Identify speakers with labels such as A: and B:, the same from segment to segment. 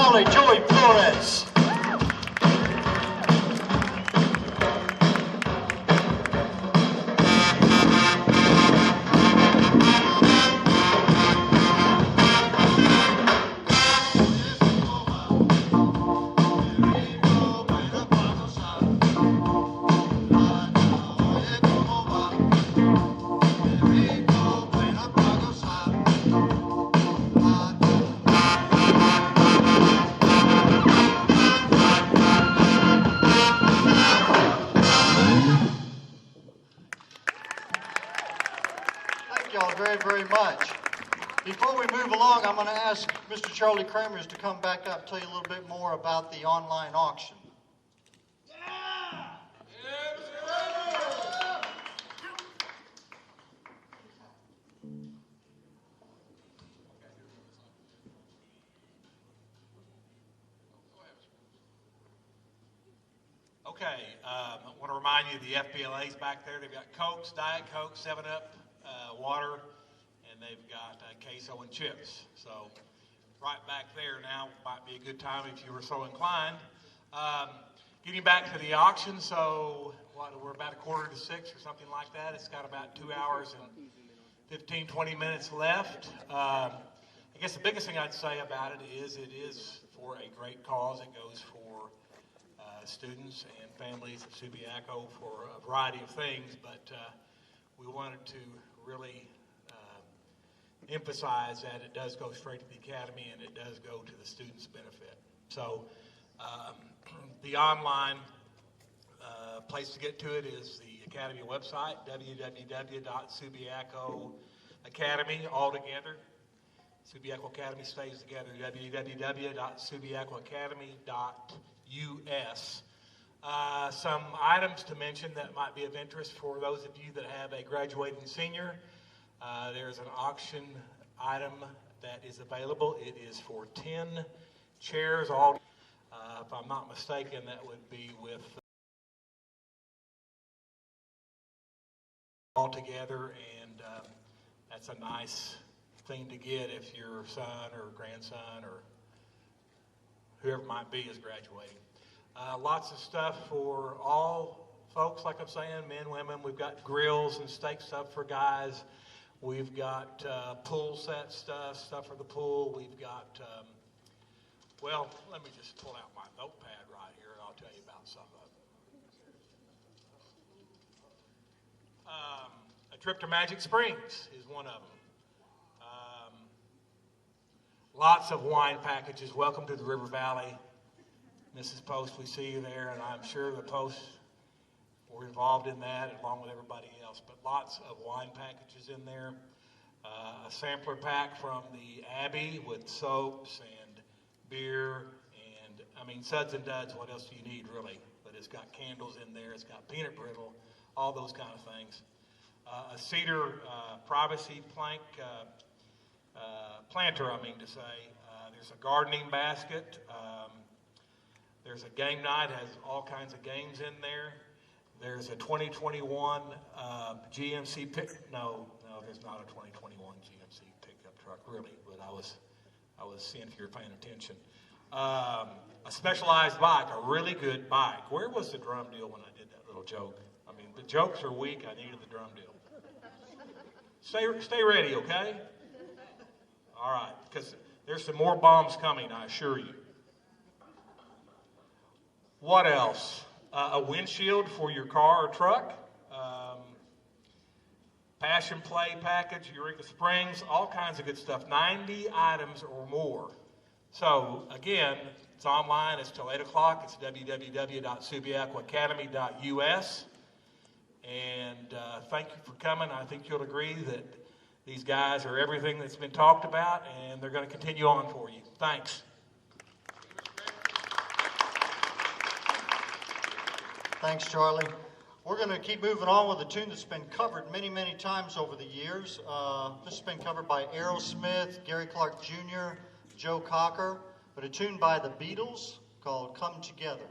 A: Charlie Joey Flores. Very much. Before we move along, I'm going to ask Mr. Charlie Kramers to come back up, tell you a little bit more about the online auction.
B: Okay, I want to remind you of the FBLA's back there. They've got Cokes, Diet Coke, 7-Up, water, and they've got queso and chips. So right back there now might be a good time if you were so inclined. Getting back to the auction, so we're about 5:45 or something like that. It's got about 2 hours and 15, 20 minutes left. I guess the biggest thing I'd say about it is for a great cause. It goes for students and families at Subiaco for a variety of things, but we wanted to really emphasize that it does go straight to the Academy and it does go to the students' benefit. So the online place to get to it is the Academy website, www.subiacoacademy, all together. Subiaco Academy stays together, www.subiacoacademy.us. Some items to mention that might be of interest for those of you that have a graduating senior. There's an auction item that is available. It is for 10 chairs. All, if I'm not mistaken, that would be with all together, and that's a nice thing to get if your son or grandson or whoever it might be is graduating. Lots of stuff for all folks, like I'm saying, men, women. We've got grills and steak stuff for guys. We've got pool set stuff for the pool. We've got, well, let me just pull out my notepad right here and I'll tell you about some of them. A trip to Magic Springs is one of them. Lots of wine packages. Welcome to the River Valley. Mrs. Post, we see you there, and I'm sure the Post were involved in that along with everybody else, but lots of wine packages in there. A sampler pack from the Abbey with soaps and beer and, I mean, suds and duds, what else do you need really? But it's got candles in there, it's got peanut brittle, all those kind of things. A cedar privacy planter, I mean to say. There's a gardening basket. There's a game night, has all kinds of games in there. There's a 2021 GMC no, there's not a 2021 GMC pickup truck, really, but I was seeing if you were paying attention. A specialized bike, a really good bike. Where was the drum deal when I did that little joke? I mean, the jokes are weak, I needed the drum deal. Stay ready, okay? All right, because there's some more bombs coming, I assure you. What else? A windshield for your car or truck. Passion Play package, Eureka Springs, all kinds of good stuff. 90 items or more. So, again, it's online. It's till 8 o'clock. It's www.subiacoacademy.us. And thank you for coming. I think you'll agree that these guys are everything that's been talked about, and they're going to continue on for you. Thanks.
A: Thanks, Charlie. We're going to keep moving on with a tune that's been covered many, many times over the years. This has been covered by Aerosmith, Gary Clark Jr., Joe Cocker, but a tune by the Beatles called Come Together.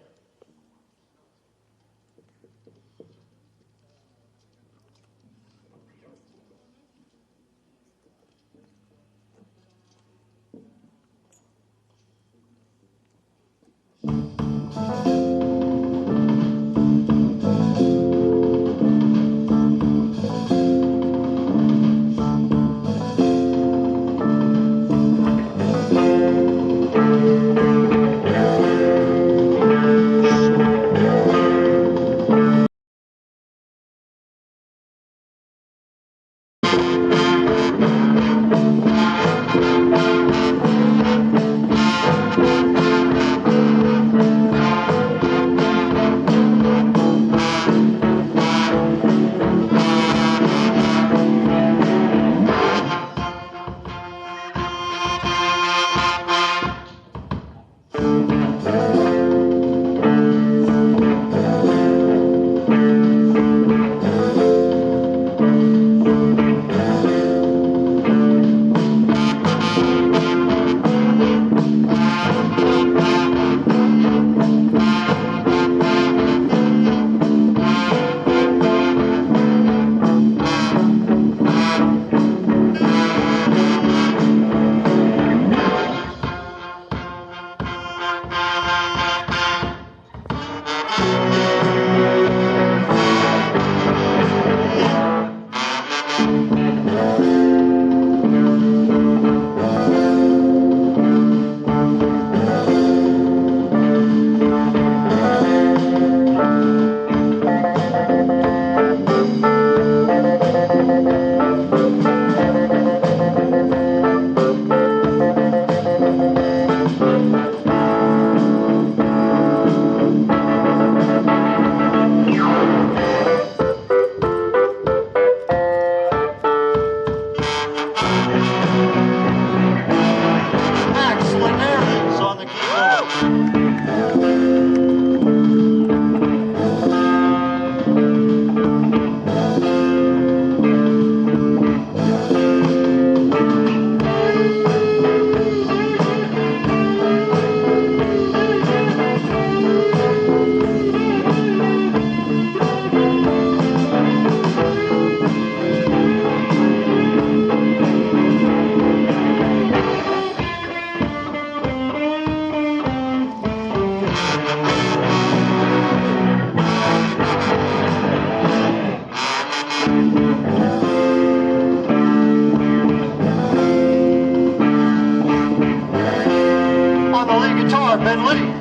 A: Brian Lee.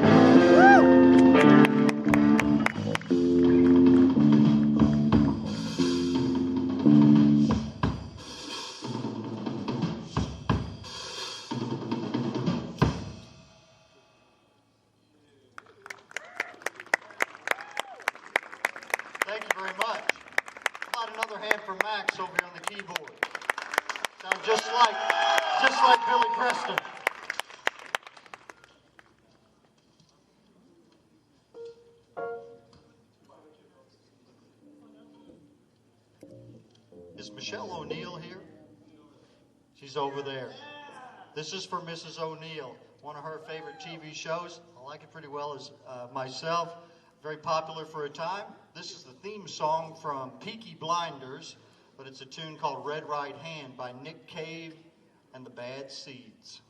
A: Thank you very much. How about another hand for Max over here on the keyboard? Sounds just like Billy Preston. Is Michelle O'Neill here? She's over there. This is for Mrs. O'Neill, one of her favorite TV shows. I like it pretty well as myself. Very popular for a time. This is the theme song from Peaky Blinders, but it's a tune called Red Right Hand by Nick Cave and the Bad Seeds.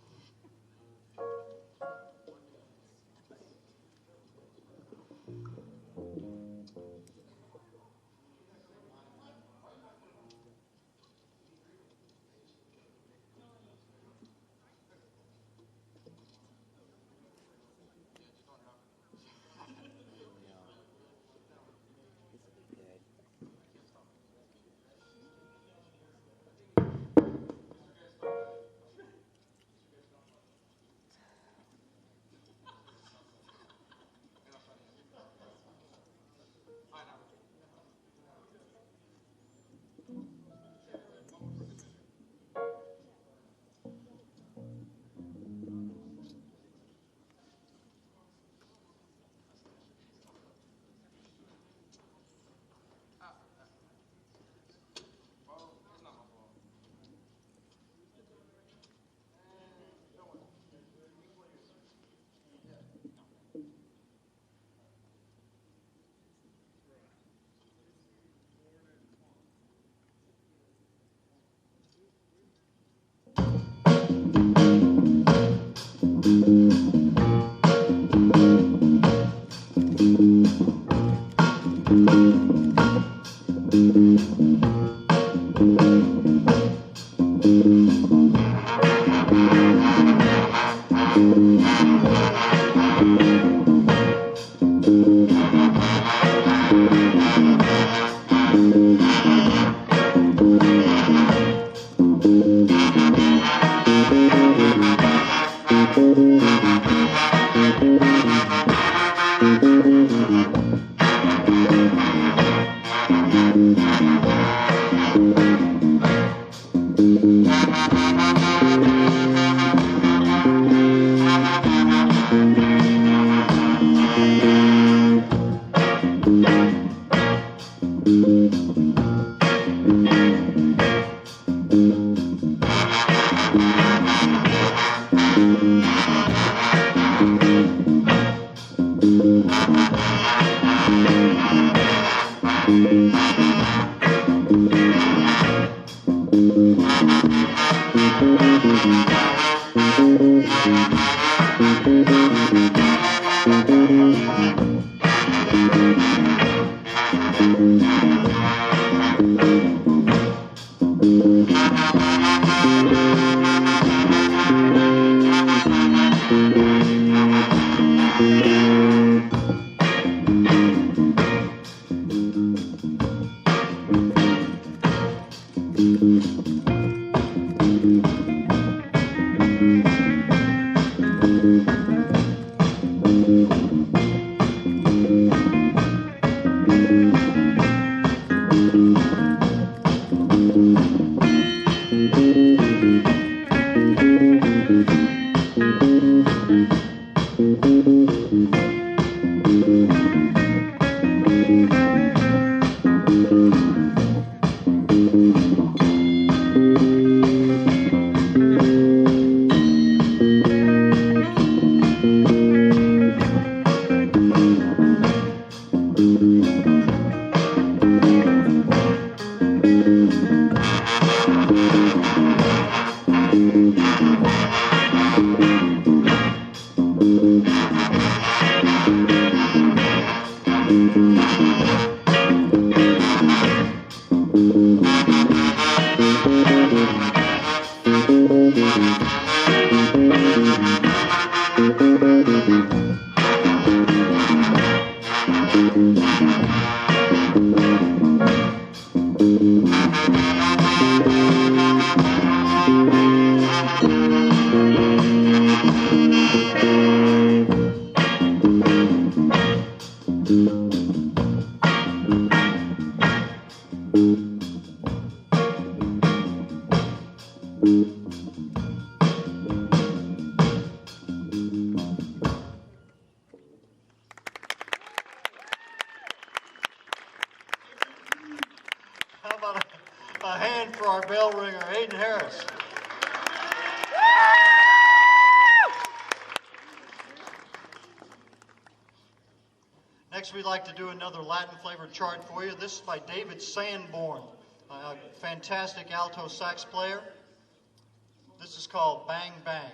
A: How about a hand for our bell ringer, Aiden Harris? Next, we'd like to do another Latin flavored chart for you. This is by David Sanborn, a fantastic alto sax player. This is called Bang Bang.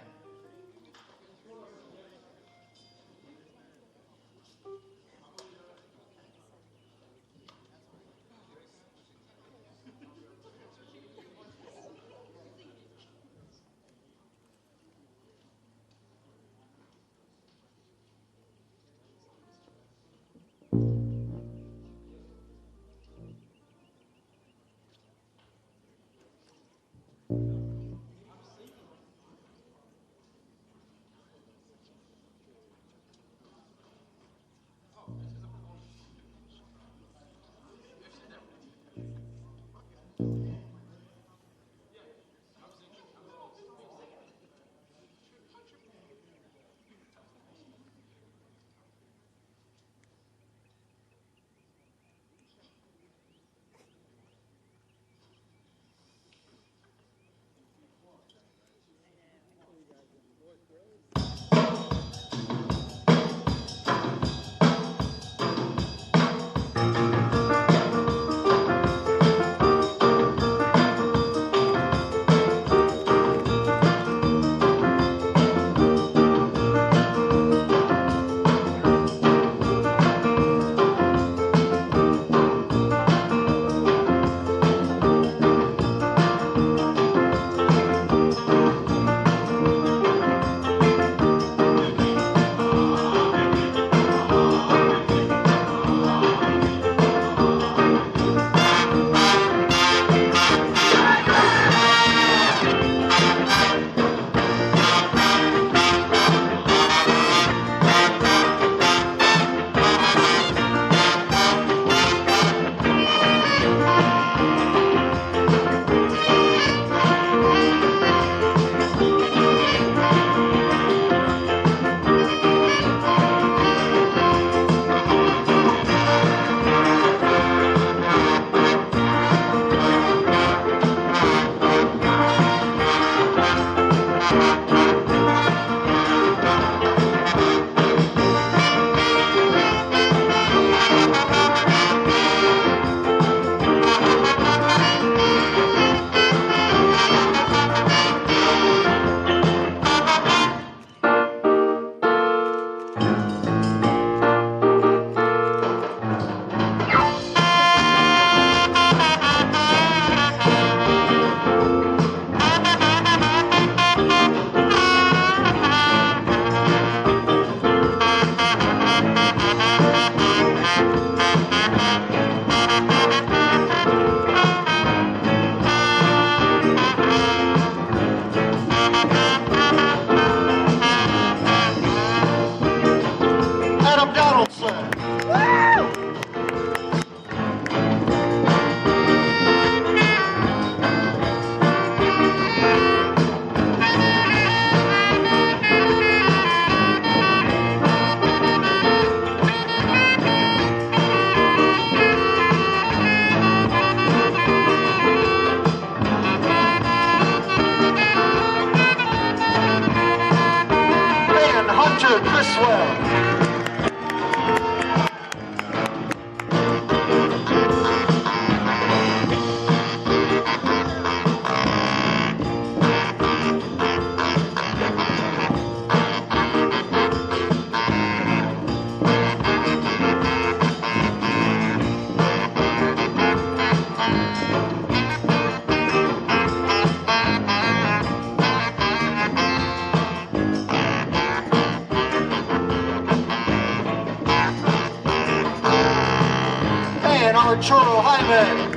A: Arturo Jaime.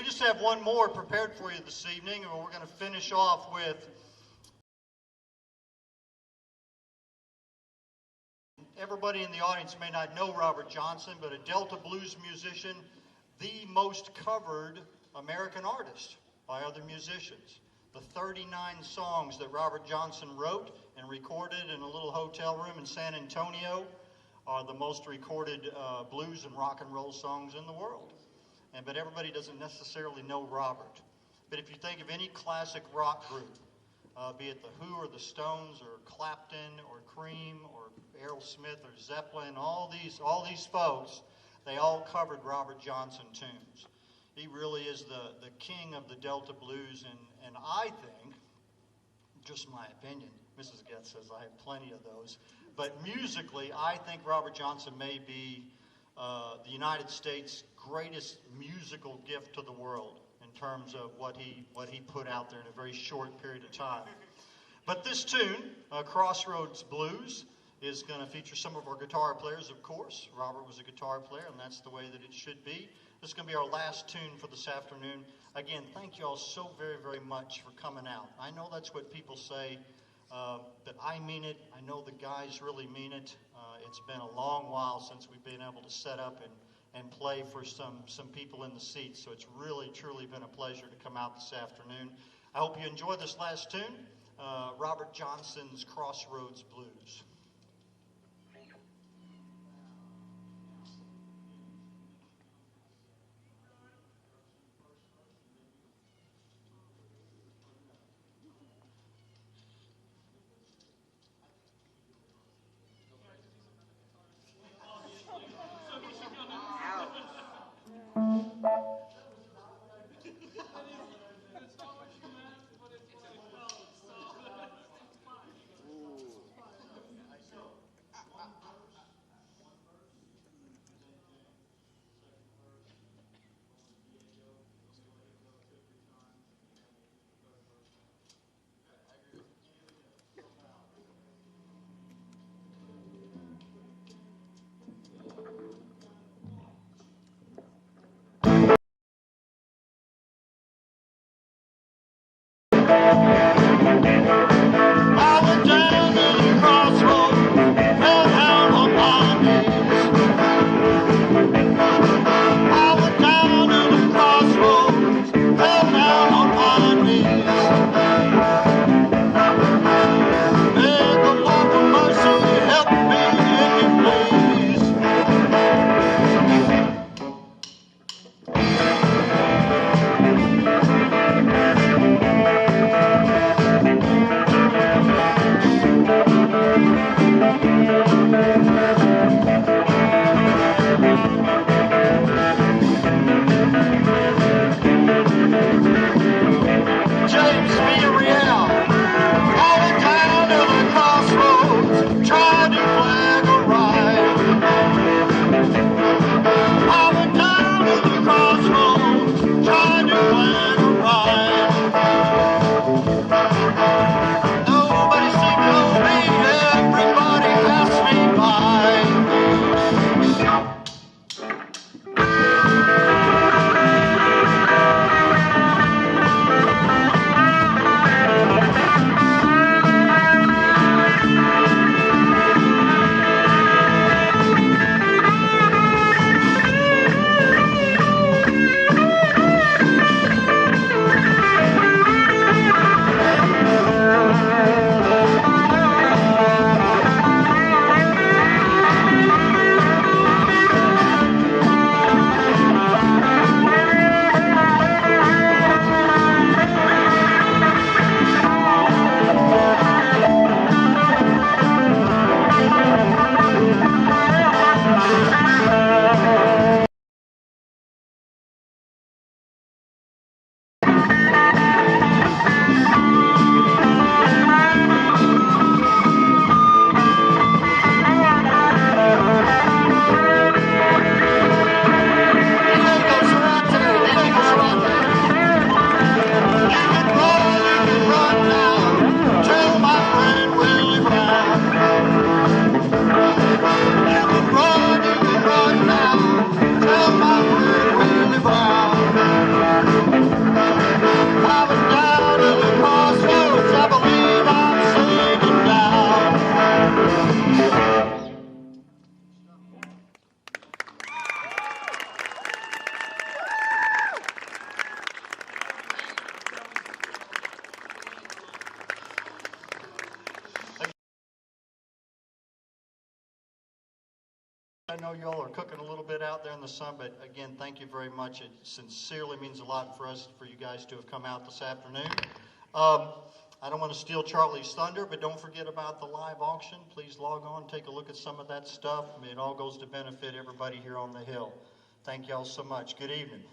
A: just have one more prepared for you this evening, and we're going to finish off with everybody in the audience may not know Robert Johnson, but a Delta blues musician, the most covered American artist by other musicians. The 39 songs that Robert Johnson wrote and recorded in a little hotel room in San Antonio are the most recorded blues and rock and roll songs in the world. But everybody doesn't necessarily know Robert. But if you think of any classic rock group, be it the Who or the Stones or Clapton or Cream or Aerosmith or Zeppelin, all these folks, they all covered Robert Johnson tunes. He really is the king of the Delta blues, and I think, just my opinion, Mrs. Getz says I have plenty of those, but musically, I think Robert Johnson may be the United States' greatest musical gift to the world in terms of what he put out there in a very short period of time. But this tune, Crossroads Blues, is going to feature some of our guitar players, of course. Robert was a guitar player, and that's the way that it should be. This is going to be our last tune for this afternoon. Again, thank you all so very, very much for coming out. I know that's what people say, but I mean it. I know the guys really mean it. It's been a long while since we've been able to set up and play for some people in the seats, so it's really, truly been a pleasure to come out this afternoon. I hope you enjoy this last tune, Robert Johnson's Crossroads Blues. I know y'all are cooking a little bit out there in the sun, but again, thank you very much. It sincerely means a lot for us, for you guys to have come out this afternoon. I don't want to steal Charlie's thunder, but don't forget about the live auction. Please log on, take a look at some of that stuff. I mean, it all goes to benefit everybody here on the Hill. Thank y'all so much. Good evening.